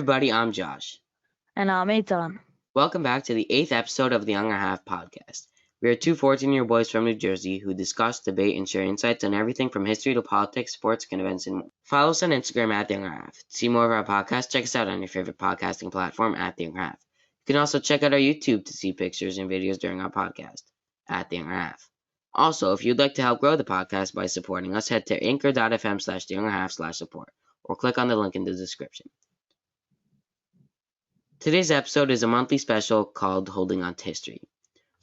everybody, I'm Josh. And I'm Eitan. Welcome back to the 8th episode of the Younger Half podcast. We are two 14-year-old boys from New Jersey who discuss, debate, and share insights on everything from history to politics, sports, and events, and more. Follow us on Instagram at the Younger Half. To see more of our podcasts, check us out on your favorite podcasting platform at the Younger Half. You can also check out our YouTube to see pictures and videos during our podcast at the Younger Half. Also, if you'd like to help grow the podcast by supporting us, head to anchor.fm/theyongerhalf/support or click on the link in the description. Today's episode is a monthly special called Holding On to History.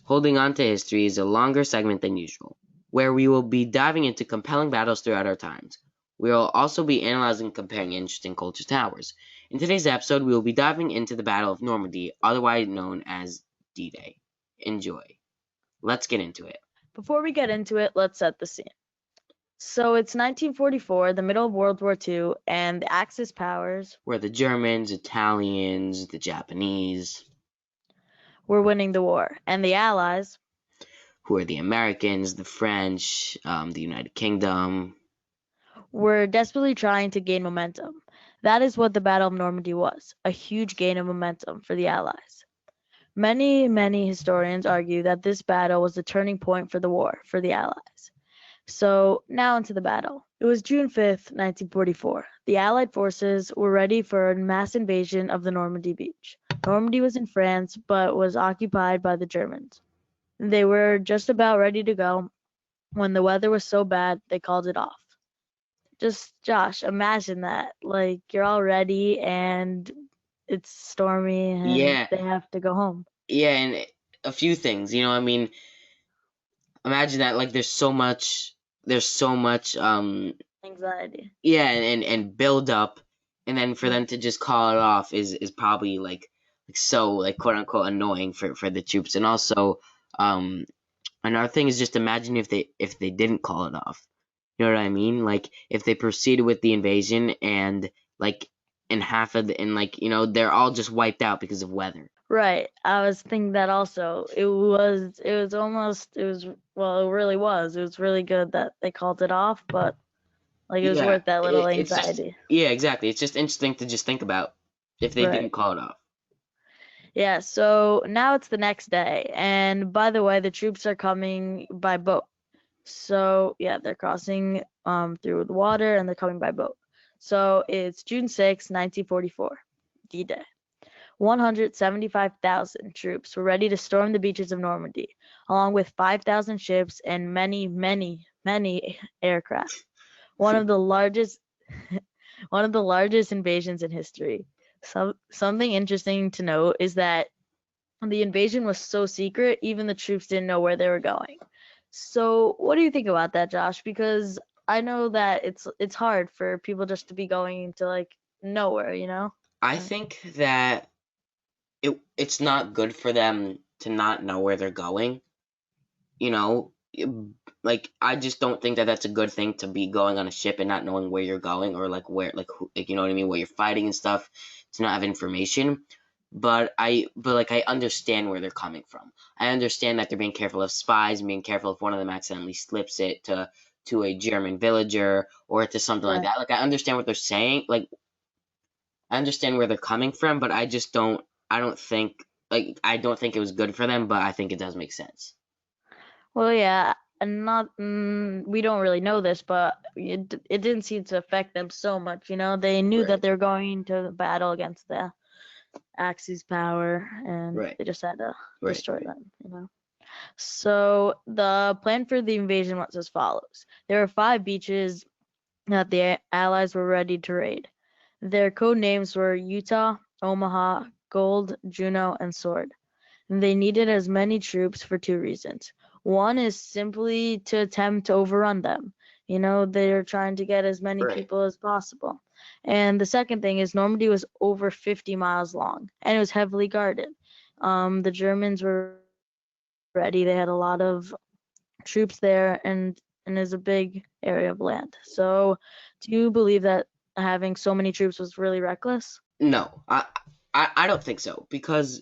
Holding On to History is a longer segment than usual, where we will be diving into compelling battles throughout our times. We will also be analyzing and comparing interesting cultures to ours. In today's episode, we will be diving into the Battle of Normandy, otherwise known as D-Day. Enjoy. Let's get into it. Before we get into it, let's set the scene. So it's 1944, the middle of World War II, and the Axis powers Where the Germans, Italians, the Japanese, were winning the war, and the Allies who are the Americans, the French, the United Kingdom, were desperately trying to gain momentum. That is what the Battle of Normandy was, a huge gain of momentum for the Allies. Many historians argue that this battle was the turning point for the war for the Allies. So now into the battle. It was June 5th, 1944. The Allied forces were ready for a mass invasion of the Normandy beach. Normandy was in France, but was occupied by the Germans. They were just about ready to go when the weather was so bad they called it off. Just, Josh, imagine that. Like, you're all ready and it's stormy and Yeah. they have to go home. Yeah, and a few things, imagine that, like, there's so much Anxiety. and build up, and then for them to just call it off is probably like so, like, quote unquote annoying for the troops. And also another thing is, just imagine if they didn't call it off. You know what I mean? Like, if they proceeded with the invasion and, like, they're all just wiped out because of weather. Right. I was thinking that also. It really was. It was really good that they called it off, but like it was worth that little anxiety. Yeah, exactly. It's just interesting to just think about if they didn't call it off. Yeah, so now it's the next day. And by the way, the troops are coming by boat. So yeah, they're crossing through the water and they're coming by boat. So it's June 6, 1944, D-Day. 175,000 troops were ready to storm the beaches of Normandy, along with 5,000 ships and many aircraft. One of the largest invasions in history. Something interesting to note is that the invasion was so secret, even the troops didn't know where they were going. So what do you think about that, Josh? Because I know that it's hard for people just to be going to, like, nowhere, you know? I think that it's not good for them to not know where they're going. Like, I just don't think that that's a good thing, to be going on a ship and not knowing where you're going, or like where, like, who, like, you know what I mean, where you're fighting and stuff, to not have information. But I understand where they're coming from. I understand that they're being careful of spies and being careful if one of them accidentally slips it to a German villager or to something like that. Like, I understand what they're saying. Like, I understand where they're coming from, but I don't think it was good for them, but I think it does make sense. Well, yeah, and we don't really know this, but it didn't seem to affect them so much, you know? They knew that they were going to battle against the Axis power, and they just had to destroy them, you know? So the plan for the invasion was as follows. There were 5 beaches that the Allies were ready to raid. Their code names were Utah, Omaha, Gold, Juno, and Sword. And they needed as many troops for 2 reasons. One is simply to attempt to overrun them. You know, they're trying to get as many people as possible. And the second thing is Normandy was over 50 miles long, and it was heavily guarded. The Germans were ready. They had a lot of troops there, and is a big area of land. So do you believe that having so many troops was really reckless? No, I don't think so, because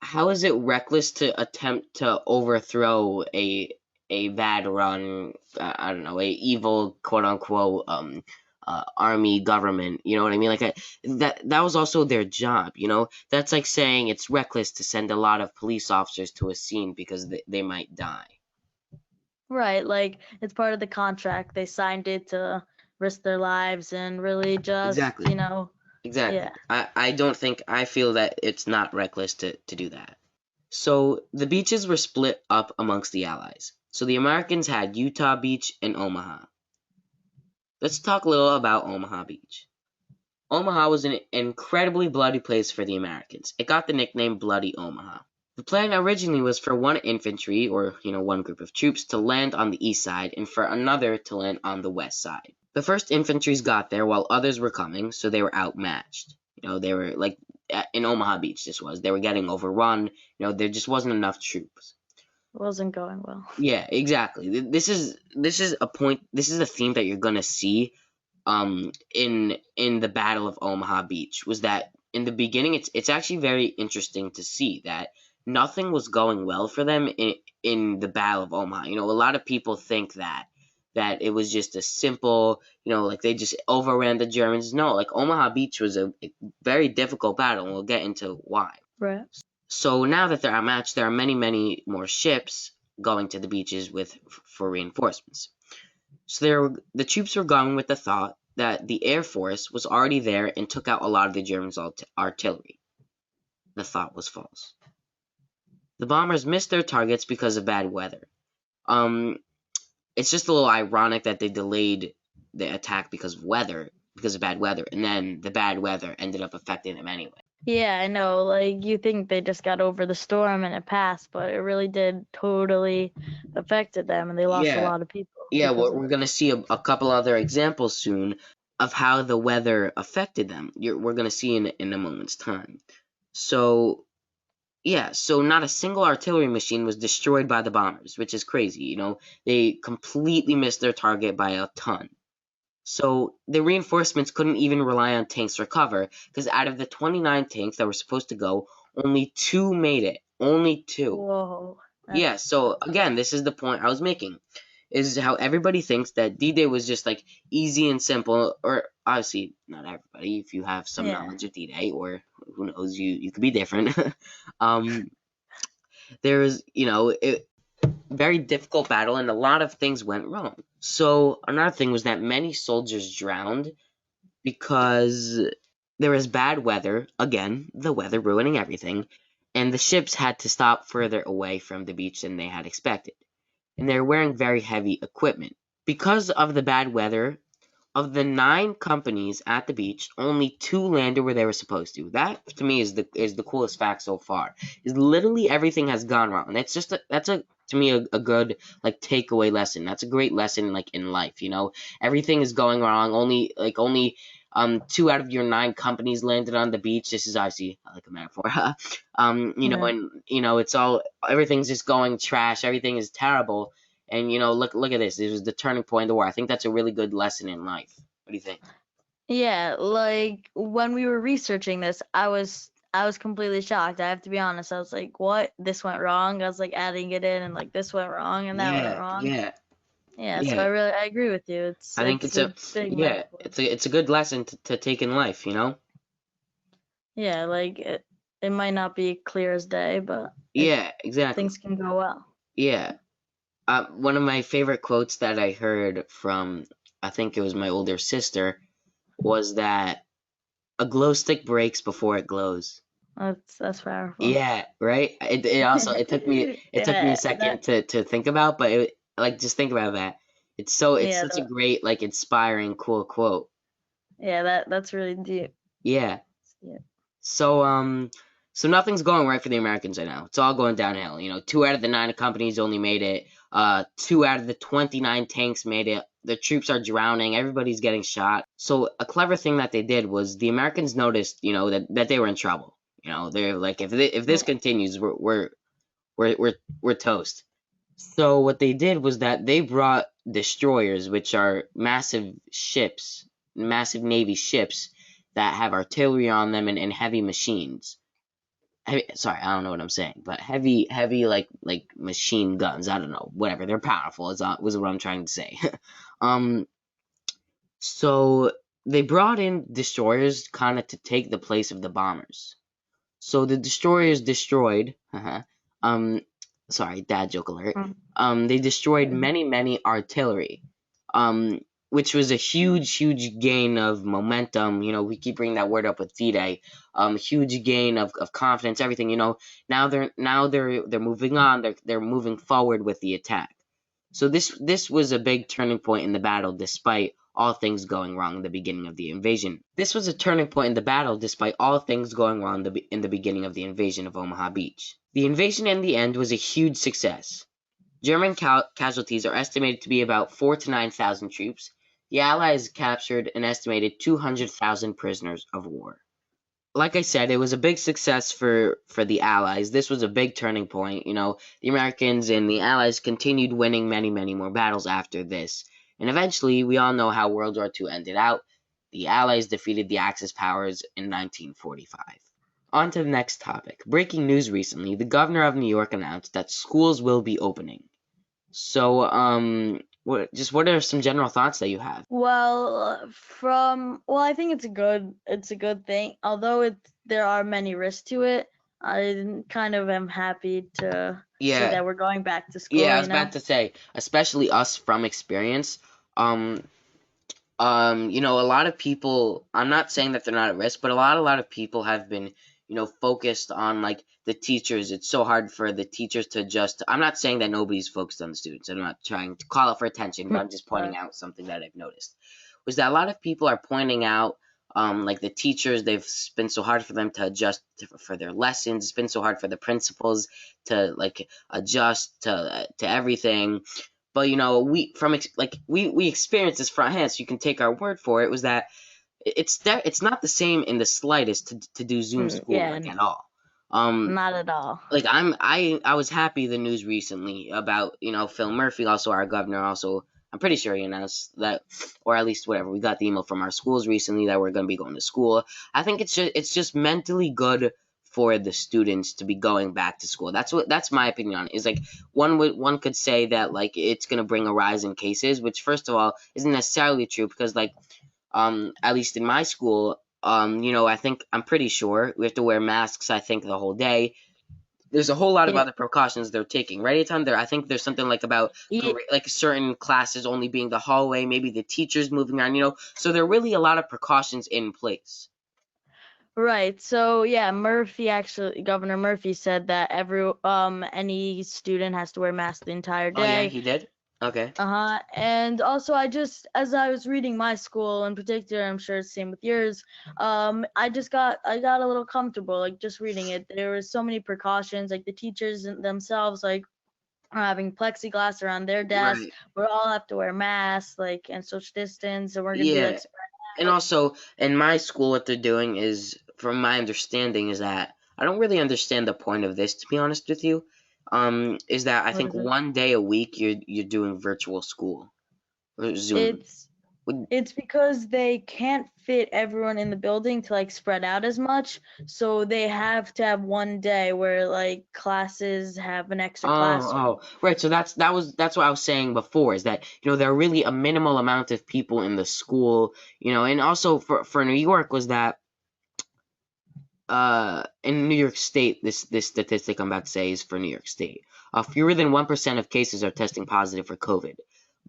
how is it reckless to attempt to overthrow a bad run, I don't know, a evil, quote unquote, army government. You know what I mean? Like that was also their job. You know, that's like saying it's reckless to send a lot of police officers to a scene because they might die. Right, like it's part of the contract. They signed it to risk their lives and really just, Exactly. yeah. Exactly. I feel that it's not reckless to do that. So the beaches were split up amongst the Allies. So the Americans had Utah Beach and Omaha. Let's talk a little about Omaha Beach. Omaha was an incredibly bloody place for the Americans. It got the nickname Bloody Omaha. The plan originally was for one infantry, or one group of troops, to land on the east side and for another to land on the west side. The first infantries got there while others were coming, so they were outmatched. They were like in Omaha Beach. They were getting overrun. There just wasn't enough troops. It wasn't going well. Yeah, exactly. This is a point. This is a theme that you're gonna see in the Battle of Omaha Beach, was that in the beginning it's actually very interesting to see that nothing was going well for them in the Battle of Omaha. A lot of people think that it was just a simple, like they just overran the Germans. No, like Omaha Beach was a very difficult battle, and we'll get into why. Right. So now that they're outmatched, there are many, many more ships going to the beaches for reinforcements. So the troops were going with the thought that the Air Force was already there and took out a lot of the Germans' artillery. The thought was false. The bombers missed their targets because of bad weather. It's just a little ironic that they delayed the attack because of bad weather, and then the bad weather ended up affecting them anyway. Yeah, I know. Like you think they just got over the storm and it passed, but it really did totally affected them, and they lost a Yeah, lot of people yeah. because Well, of we're it. gonna see a couple other examples soon of how the weather affected them. We're gonna see in a moment's time. So yeah, so not a single artillery machine was destroyed by the bombers, which is crazy. They completely missed their target by a ton. So the reinforcements couldn't even rely on tanks for cover, because out of the 29 tanks that were supposed to go, only 2 made it. Only 2. Whoa, Yeah, that's so again, this is the point I was making, is how everybody thinks that D-Day was just like easy and simple, or obviously not everybody. If you have some yeah. knowledge of D-Day, or who knows, you could be different. um, there was, very difficult battle, and a lot of things went wrong. So another thing was that many soldiers drowned because there was bad weather. Again, the weather ruining everything, and the ships had to stop further away from the beach than they had expected, and they were wearing very heavy equipment. Because of the bad weather, of the 9 companies at the beach, only 2 landed where they were supposed to. That to me is the coolest fact so far. Is literally everything has gone wrong. And that's a to me a good like takeaway lesson. That's a great lesson like in life. Everything is going wrong. Only 2 out of your 9 companies landed on the beach. This is obviously like a metaphor. Yeah. And it's all everything's just going trash. Everything is terrible. And look at this. This was the turning point of the war. I think that's a really good lesson in life. What do you think? Yeah, like when we were researching this, I was completely shocked. I have to be honest. I was like, "What? This went wrong." I was like adding it in, and like this went wrong and that went Yeah, wrong. yeah, Yeah, so yeah. I agree with you. It's I think it's it's a a big yeah. metaphor. It's a good lesson to take in life. Yeah, like it might not be clear as day, but Yeah, exactly. things can go well. Yeah. One of my favorite quotes that I heard from, I think it was my older sister, was that a glow stick breaks before it glows. That's powerful. Yeah, right. It also it took me a Yeah, that second to think about, but like just think about that. It's yeah, such a great like inspiring cool quote. that's really deep. Yeah. Yeah. So so nothing's going right for the Americans right now. It's all going downhill. 2 out of the 9 companies only made it. 2 out of the 29 tanks made it. The troops are drowning. Everybody's getting shot. So a clever thing that they did was the Americans noticed, that they were in trouble. They're like if this Yeah. continues, we're toast. So what they did was that they brought destroyers, which are massive ships, massive navy ships that have artillery on them and heavy machines. Sorry, I don't know what I'm saying, but heavy like machine guns. I don't know, whatever. They're powerful. Was what I'm trying to say. um, so they brought in destroyers kind of to take the place of the bombers. So the destroyers destroyed. um, sorry, dad joke alert. Mm. They destroyed many artillery. Um, which was a huge gain of momentum. You know, we keep bringing that word up with D-Day. Huge gain of confidence, everything. You know, now they're moving on. They're moving forward with the attack. So this was a big turning point in the battle, despite all things going wrong in the beginning of the invasion. This was a turning point in the battle, despite all things going wrong in the beginning of the invasion of Omaha Beach. The invasion in the end was a huge success. German casualties are estimated to be about 4 to 9,000 troops. The Allies captured an estimated 200,000 prisoners of war. Like I said, it was a big success for the Allies. This was a big turning point. You know, the Americans and the Allies continued winning many more battles after this. And eventually, we all know how World War II ended out. The Allies defeated the Axis powers in 1945. On to the next topic. Breaking news recently, the governor of New York announced that schools will be opening. So, what are some general thoughts that you have? I think it's a good thing. Although there are many risks to it, I kind of am happy to see Yeah, that we're going back to yeah, school, I you was know? about to say, especially us from experience. Um, you know, a lot of people, I'm not saying that they're not at risk, but a lot of people have been, you know, focused on like the teachers. It's so hard for the teachers to just, I'm not saying that nobody's focused on the students. I'm not trying to call out for attention, but I'm just pointing Right. out something that I've noticed. Was that a lot of people are pointing out, like the teachers, they've been so hard for them to adjust for their lessons. It's been so hard for the principals to like adjust to everything. But you know, we experienced this firsthand, so you can take our word for it. Was that it's not the same in the slightest to do Zoom school Yeah, like at all. Um, not at all. like I was happy the news recently about Phil Murphy, also our governor, also I'm pretty sure he announced that, or at least whatever, we got the email from our schools recently that we're going to be going to school. I think it's just mentally good for the students to be going back to school. That's my opinion on it. Is like one could say that like it's going to bring a rise in cases, which first of all isn't necessarily true, because like at least in my school, I think I'm pretty sure we have to wear masks, I think, the whole day. There's a whole lot of Yeah, other precautions they're taking, right? It's there. I think there's something like about yeah, like certain classes only being the hallway, maybe the teachers moving around. So there are really a lot of precautions in place. right. So yeah, Governor Murphy said that any student has to wear masks the entire Oh yeah, day. he did. Okay. Uh-huh. And also as I was reading my school in particular, I'm sure it's the same with yours, I got a little comfortable, like just reading it. There was so many precautions, like the teachers themselves, like are having plexiglass around their desk. Right. We all have to wear masks, like, and social distance, and we're gonna be like Yeah. spread And out. also in my school, what they're doing is, from my understanding, is that I don't really understand the point of this, to be honest with you. Is that I What think is it? one day a week you're doing virtual school or Zoom. It's Would- It's because they can't fit everyone in the building to like spread out as much, so they have to have one day where like classes have an extra classroom. right. So that's what I was saying before, is that there are really a minimal amount of people in the school, and also for New York was that in New York State, this statistic I'm about to say is for New York State. Fewer than 1% of cases are testing positive for COVID.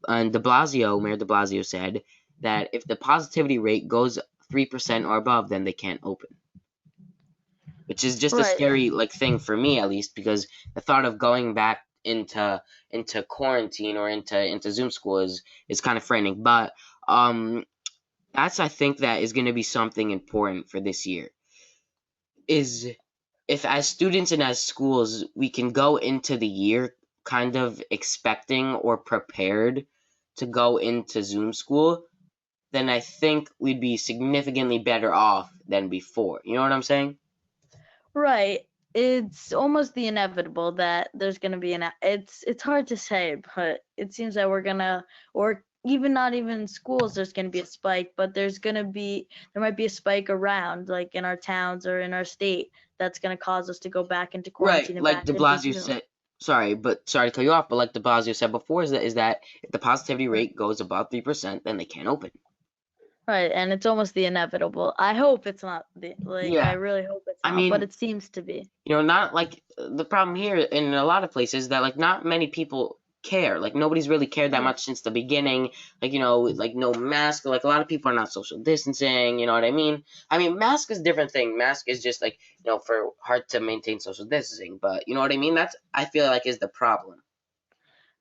And Mayor De Blasio said that if the positivity rate goes 3% or above, then they can't open. Which is just a Right. scary like thing for me, at least, because the thought of going back into quarantine or into Zoom school is kind of frightening. But that's I think that is going to be something important for this year. Is if as students and as schools we can go into the year kind of expecting or prepared to go into Zoom school, then I think we'd be significantly better off than before. You know what I'm saying? Right. It's almost the inevitable that there's gonna be it's hard to say, but it seems that we're gonna, or even not even in schools there's gonna be a spike, but there might be a spike around, like in our towns or in our state, that's gonna cause us to go back into Right, quarantine and like back De into Blasio Zoom. said. Sorry to cut you off, but like De Blasio said before, is that if the positivity Right. rate goes above 3%, then they can't open. Right, and it's almost the inevitable. I hope it's not I Yeah, really hope it's I not, but mean, it seems to be. not like the problem here in a lot of places that like not many people care. Like nobody's really cared that Yeah. much since the beginning. Like like no mask. Like a lot of people are not social distancing. You know what I mean? I mean, mask is a different thing. Mask is just like for hard to maintain social distancing. But you know what I mean? That's I feel like is the problem.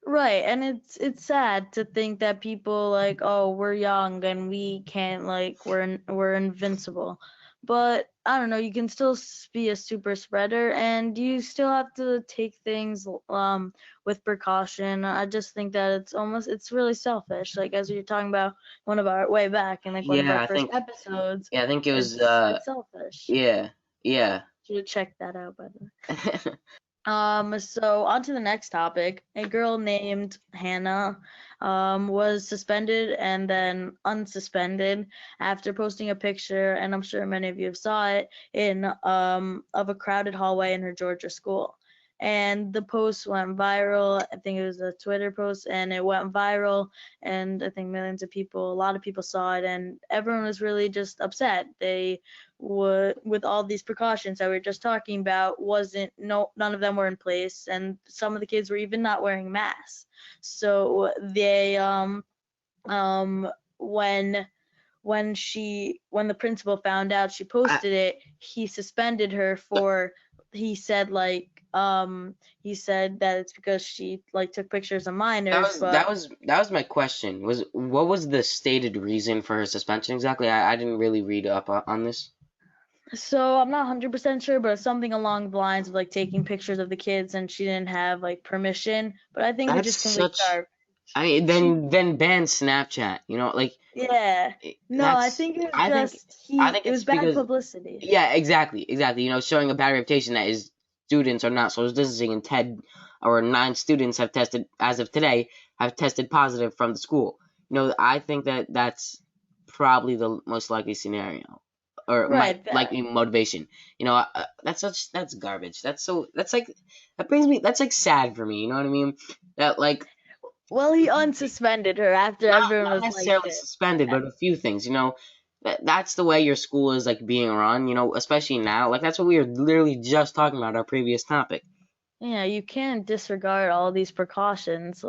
Right, and it's sad to think that people like, oh, we're young and we can't we're invincible. But I don't know, you can still be a super spreader and you still have to take things with precaution. I just think that it's really selfish. Like as you're talking about one of our way back in like one of our Yeah, first episodes, I think it was it's selfish. yeah, yeah. Should have checked that out by the way. So on to the next topic. A girl named Hannah was suspended and then unsuspended after posting a picture, and I'm sure many of you saw it, in of a crowded hallway in her Georgia school. And the post went viral. I think it was a Twitter post, and it went viral. And I think millions of people, a lot of people saw it, and everyone was really just upset. They with all these precautions that we were just talking about wasn't no none of them were in place, and some of the kids were even not wearing masks. So they um when when the principal found out she I, posted it, he suspended her for he said he said that it's because she like took pictures of minors, but that was my question. Was what was the stated reason for her suspension exactly? I didn't really read up on this. so I'm not 100% sure, but something along the lines of like taking pictures of the kids and she didn't have like permission. But I think it's That's just complete such. garbage. I mean, She, then ban Snapchat. Like yeah. No, I that's. think it was I think just I think it was it's bad because publicity. yeah, exactly. Showing a bad reputation that is students are not social distancing, and 9 students have tested as of today have tested positive from the school. I think that that's probably the most likely scenario, or might Right, that. likely motivation. That's garbage. That brings me. That's like sad for me. You know what I mean? That like Well, he unsuspended her after everyone not was like necessarily this. suspended, but a few things. That's the way your school is like being run. Especially now. Like that's what we were literally just talking about our previous topic. Yeah, you can't disregard all these precautions.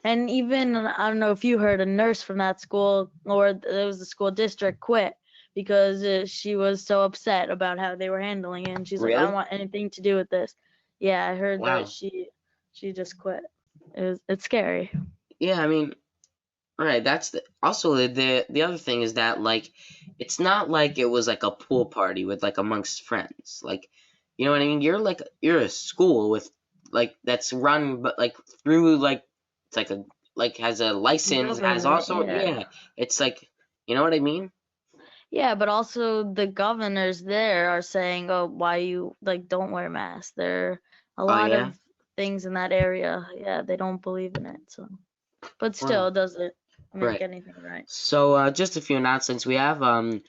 And even, I don't know if you heard, a nurse from that school, or it was the school district, quit because she was so upset about how they were handling it. And she's like, I don't Really? want anything to do with this. Yeah, I heard that Wow. she just quit. It's scary. Yeah, I mean, right. Also the other thing is that like it's not like it was like a pool party with like amongst friends. Like, you know what I mean? You're a school with like that's run but like through like it's like has a license, has Government, also yeah. yeah. It's like you know what I mean? Yeah, but also the governors there are saying, "Oh, why you like don't wear masks?" There are a Oh lot yeah? of things in that area. Yeah, they don't believe in it. So, but still, Wow. it doesn't make Right. anything right. So just a few announcements. We have a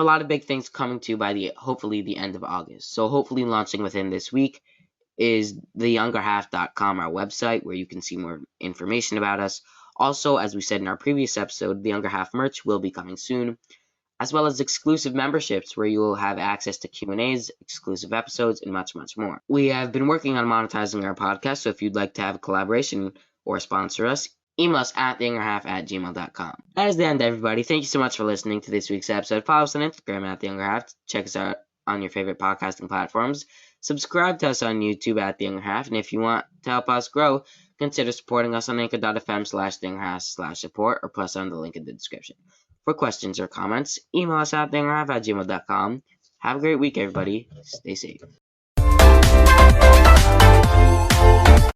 lot of big things coming to by the hopefully the end of August. So hopefully launching within this week is theyoungerhalf.com, our website, where you can see more information about us. Also, as we said in our previous episode, the Younger Half merch will be coming soon, as well as exclusive memberships where you will have access to Q&As, exclusive episodes, and much, much more. We have been working on monetizing our podcast, so if you'd like to have a collaboration or sponsor us, email us at theyongerhalf@gmail.com. That is the end, everybody. Thank you so much for listening to this week's episode. Follow us on Instagram at theyongerhalf. Check us out on your favorite podcasting platforms. Subscribe to us on YouTube at The Younger Half, and if you want to help us grow, consider supporting us on anchor.fm/theyongerhalf/support or plus on the link in the description. For questions or comments, email us at theyongerhalf@gmail.com. Have a great week, everybody. Stay safe.